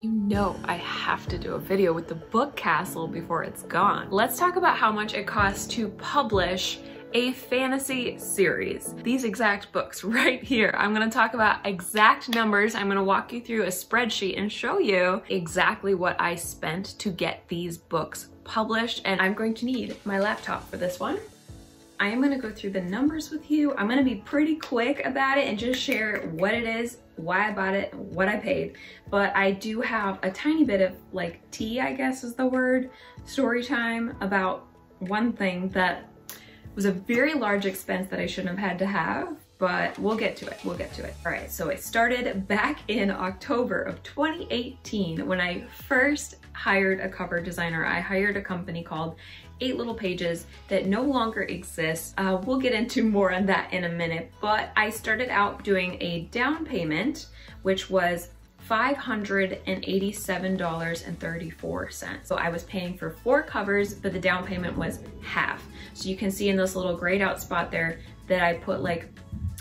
You know I have to do a video with the book castle before it's gone. Let's talk about how much it costs to publish a fantasy series. These exact books right here. I'm gonna talk about exact numbers. I'm gonna walk you through a spreadsheet and show you exactly what I spent to get these books published. And I'm going to need my laptop for this one. I am gonna go through the numbers with you. I'm gonna be pretty quick about it and just share what it is, why I bought it, what I paid. But I do have a tiny bit of like tea, I guess is the word, story time about one thing that was a very large expense that I shouldn't have had to have, but we'll get to it, we'll get to it. All right, so it started back in October of 2018 when I first hired a cover designer. I hired a company called 8 Little Pages that no longer exists. We'll get into more on that in a minute, but I started out doing a down payment, which was $587.34. So I was paying for 4 covers, but the down payment was half. So you can see in this little grayed out spot there that I put like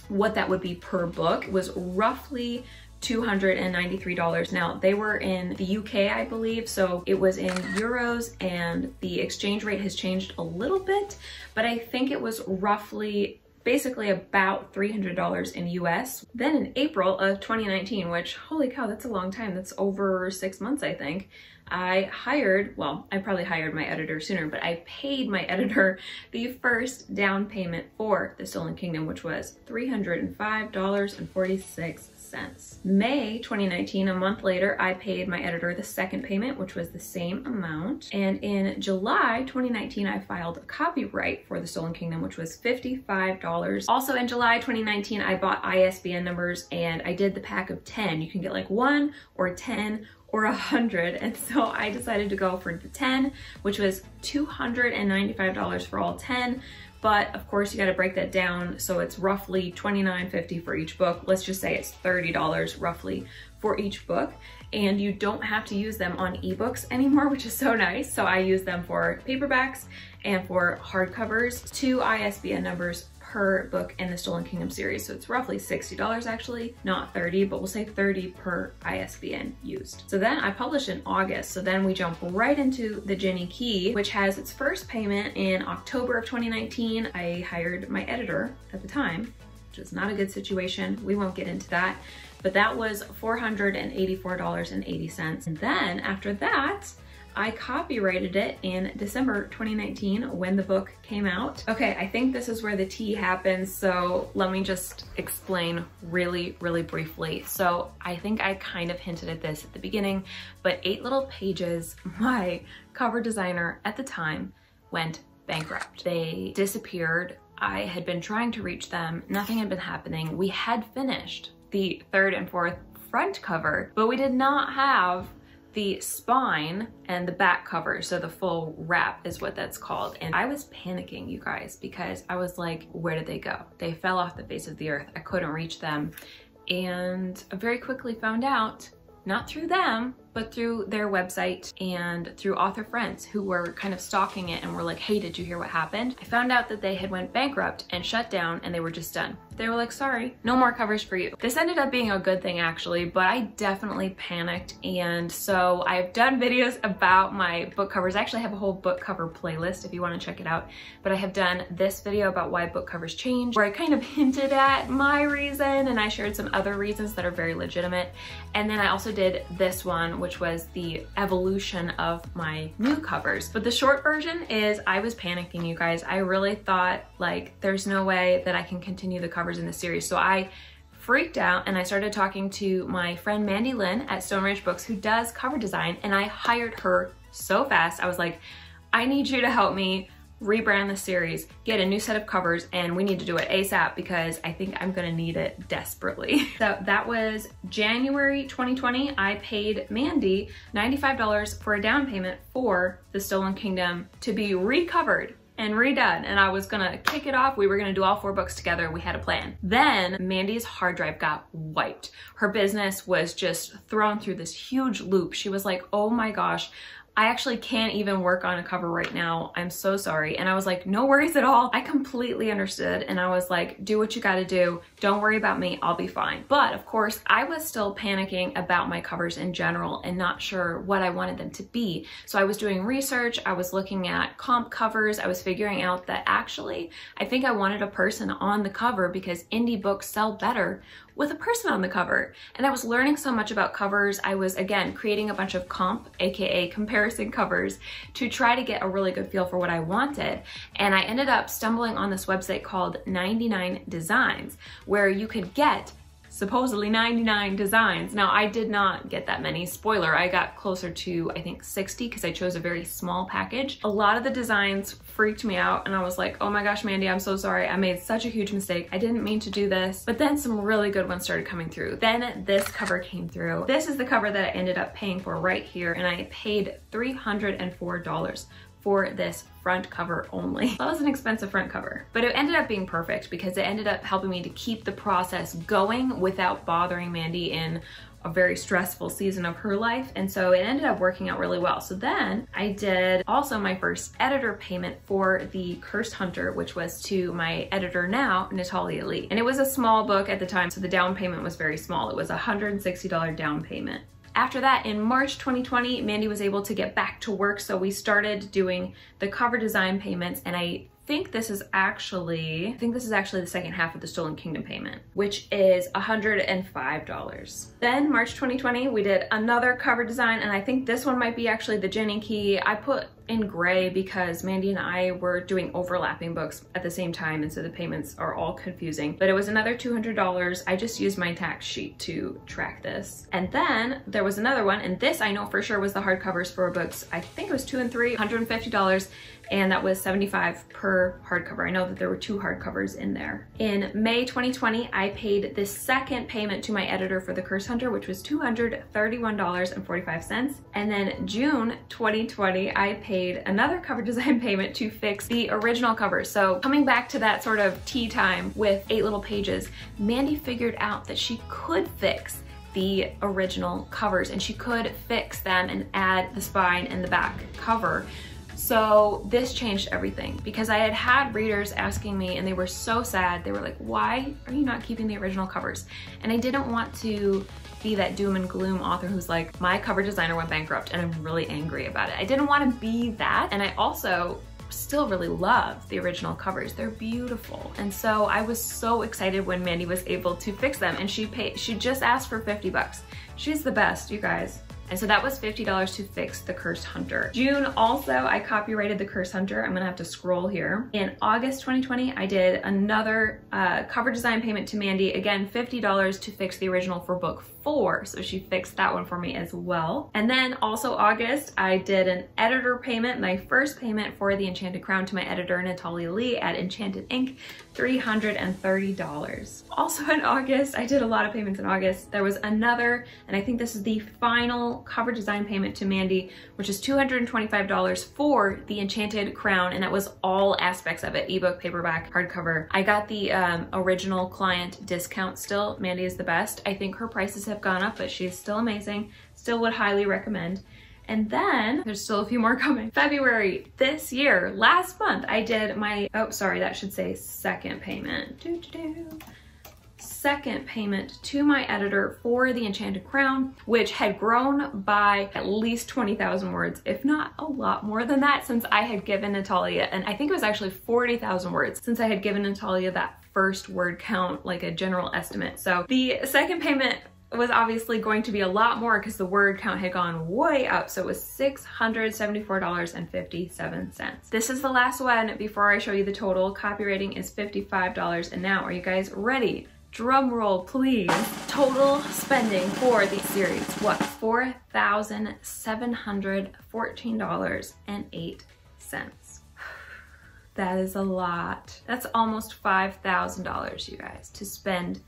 what that would be per book. It was roughly $293. Now they were in the UK, I believe, so it was in euros and the exchange rate has changed a little bit, but I think it was roughly basically about $300 in US. Then in April of 2019, which holy cow, that's a long time. That's over 6 months, I think. I hired, well, I probably hired my editor sooner, but I paid my editor the first down payment for The Stolen Kingdom, which was $305.46. May 2019, a month later, I paid my editor the second payment, which was the same amount. And in July 2019, I filed a copyright for The Stolen Kingdom, which was $55. Also in July 2019, I bought ISBN numbers and I did the pack of 10. You can get like 1 or 10 or 100. And so I decided to go for the 10, which was $295 for all 10. But of course you got to break that down. So it's roughly $29.50 for each book. Let's just say it's $30 roughly for each book. And you don't have to use them on ebooks anymore, which is so nice. So I use them for paperbacks and for hardcovers, 2 ISBN numbers per book in the Stolen Kingdom series. So it's roughly $60 actually, not 30, but we'll say 30 per ISBN used. So then I published in August. So then we jump right into the Ginny Key, which has its first payment in October of 2019. I hired my editor at the time, which is not a good situation. We won't get into that, but that was $484.80. And then after that, I copyrighted it in December 2019 when the book came out. Okay, I think this is where the tea happens, so let me just explain really briefly. So I think I kind of hinted at this at the beginning, but 8 Little Pages, my cover designer at the time, went bankrupt. They disappeared. I had been trying to reach them. Nothing had been happening. We had finished the 3rd and 4th front cover, but we did not have the spine and the back cover, so the full wrap is what that's called. And I was panicking, you guys, because I was like, where did they go? They fell off the face of the earth. I couldn't reach them. And I very quickly found out, not through them, but through their website and through author friends who were kind of stalking it and were like, hey, did you hear what happened? I found out that they had went bankrupt and shut down and they were just done. They were like, sorry, no more covers for you. This ended up being a good thing actually, but I definitely panicked. And so I've done videos about my book covers. I actually have a whole book cover playlist if you want to check it out. But I have done this video about why book covers change, where I kind of hinted at my reason and I shared some other reasons that are very legitimate. And then I also did this one, which was the evolution of my new covers. But the short version is I was panicking, you guys. I really thought like there's no way that I can continue the covers in the series. So I freaked out and I started talking to my friend Mandy Lynn at Stone Ridge Books who does cover design, and I hired her so fast. I was like, I need you to help me rebrand the series, get a new set of covers, and we need to do it ASAP because I think I'm gonna need it desperately. So that was January 2020. I paid Mandy $95 for a down payment for The Stolen Kingdom to be recovered and redone, and I was gonna kick it off. We were gonna do all 4 books together. We had a plan. Then Mandy's hard drive got wiped. Her business was just thrown through this huge loop. She was like, oh my gosh, I actually can't even work on a cover right now. I'm so sorry. And I was like, no worries at all. I completely understood. And I was like, do what you gotta do. Don't worry about me. I'll be fine. But of course, I was still panicking about my covers in general and not sure what I wanted them to be. So I was doing research. I was looking at comp covers. I was figuring out that actually, I think I wanted a person on the cover because indie books sell better with a person on the cover. And I was learning so much about covers. I was, again, creating a bunch of comp, aka comparison covers, to try to get a really good feel for what I wanted. And I ended up stumbling on this website called 99 Designs, where you could get supposedly 99 designs. Now, I did not get that many. Spoiler, I got closer to, I think, 60 because I chose a very small package. A lot of the designs freaked me out and I was like, oh my gosh, Mandy, I'm so sorry. I made such a huge mistake. I didn't mean to do this. But then some really good ones started coming through. Then this cover came through. This is the cover that I ended up paying for right here, and I paid $304 for this front cover only. That was an expensive front cover, but it ended up being perfect because it ended up helping me to keep the process going without bothering Mandy in a very stressful season of her life. And so it ended up working out really well. So then I did also my first editor payment for The Cursed Hunter, which was to my editor now, Natalia Lee. And it was a small book at the time, so the down payment was very small. It was a $160 down payment. After that, in March 2020, Mandy was able to get back to work, so we started doing the cover design payments, and I think this is actually the second half of the Stolen Kingdom payment, which is $105. Then March 2020, we did another cover design, and I think this one might be actually the Jenny Key. I put in gray because Mandy and I were doing overlapping books at the same time, and so the payments are all confusing. But it was another $200. I just used my tax sheet to track this. And then there was another one, and this I know for sure was the hardcovers for books. I think it was 2 and 3, $150. And that was $75 per hardcover. I know that there were 2 hardcovers in there. In May 2020, I paid the second payment to my editor for The Cursed Hunter, which was $231.45. And then June 2020, I paid another cover design payment to fix the original cover. So coming back to that sort of tea time with 8 little pages, Mandy figured out that she could fix the original covers and she could fix them and add the spine and the back cover. So this changed everything because I had had readers asking me and they were so sad. They were like, why are you not keeping the original covers? And I didn't want to be that doom and gloom author who's like, my cover designer went bankrupt and I'm really angry about it. I didn't want to be that. And I also still really love the original covers. They're beautiful. And so I was so excited when Mandy was able to fix them, and she just asked for 50 bucks. She's the best, you guys. And so that was $50 to fix The Cursed Hunter. June also, I copyrighted The Cursed Hunter. I'm gonna have to scroll here. In August 2020, I did another cover design payment to Mandy. Again, $50 to fix the original for book 4. So she fixed that one for me as well. And then also August, I did an editor payment, my first payment for The Enchanted Crown to my editor, Natalia Lee at Enchanted Ink, $330. Also in August, I did a lot of payments in August. There was another, and I think this is the final cover design payment to Mandy, which is $225 for The Enchanted Crown, and that was all aspects of it, ebook, paperback, hardcover. I got the original client discount still. Mandy is the best. I think her prices have gone up, but she's still amazing. Still would highly recommend. And then there's still a few more coming. February this year, last month, I did my, oh, sorry, that should say second payment. Second payment to my editor for The Enchanted Crown, which had grown by at least 20,000 words, if not a lot more than that, since I had given Natalia, and I think it was actually 40,000 words, since I had given Natalia that first word count, like a general estimate. So the second payment was obviously going to be a lot more because the word count had gone way up. So it was $674.57. This is the last one before I show you the total. Copywriting is $55. And now, are you guys ready? Drum roll, please. Total spending for the series was $4,714.08. That is a lot. That's almost $5,000, you guys, to spend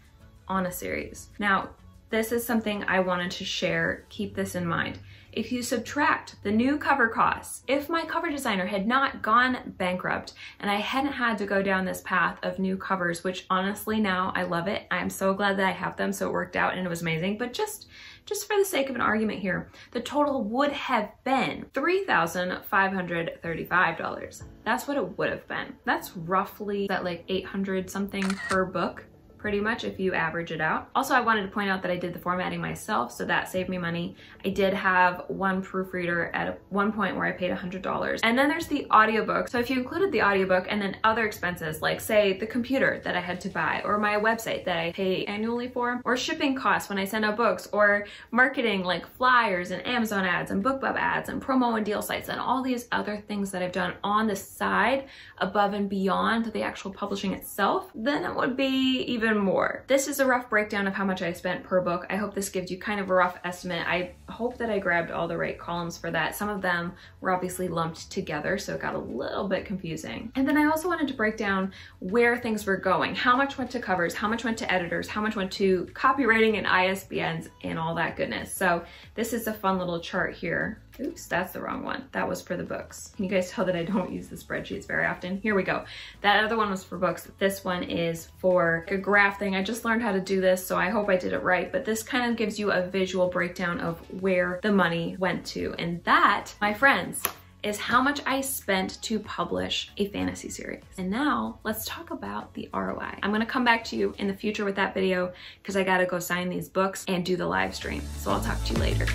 on a series. Now, this is something I wanted to share. Keep this in mind. If you subtract the new cover costs, if my cover designer had not gone bankrupt and I hadn't had to go down this path of new covers, which honestly now I love it. I'm so glad that I have them, so it worked out and it was amazing. But just for the sake of an argument here, the total would have been $3,535. That's what it would have been. That's roughly that like 800 something per book, pretty much, if you average it out. Also, I wanted to point out that I did the formatting myself, so that saved me money. I did have one proofreader at one point where I paid $100. And then there's the audiobook. So if you included the audiobook and then other expenses, like say the computer that I had to buy, or my website that I pay annually for, or shipping costs when I send out books, or marketing like flyers and Amazon ads and BookBub ads and promo and deal sites and all these other things that I've done on the side above and beyond the actual publishing itself, then it would be even more. This is a rough breakdown of how much I spent per book. I hope this gives you kind of a rough estimate. I hope that I grabbed all the right columns for that. Some of them were obviously lumped together, so it got a little bit confusing. And then I also wanted to break down where things were going. How much went to covers, how much went to editors, how much went to copywriting and ISBNs and all that goodness. So this is a fun little chart here. Oops, that's the wrong one. That was for the books. Can you guys tell that I don't use the spreadsheets very often? Here we go. That other one was for books. This one is for a graph thing. I just learned how to do this, so I hope I did it right. But this kind of gives you a visual breakdown of where the money went to. And that, my friends, is how much I spent to publish a fantasy series. And now let's talk about the ROI. I'm gonna come back to you in the future with that video because I gotta go sign these books and do the live stream. So I'll talk to you later.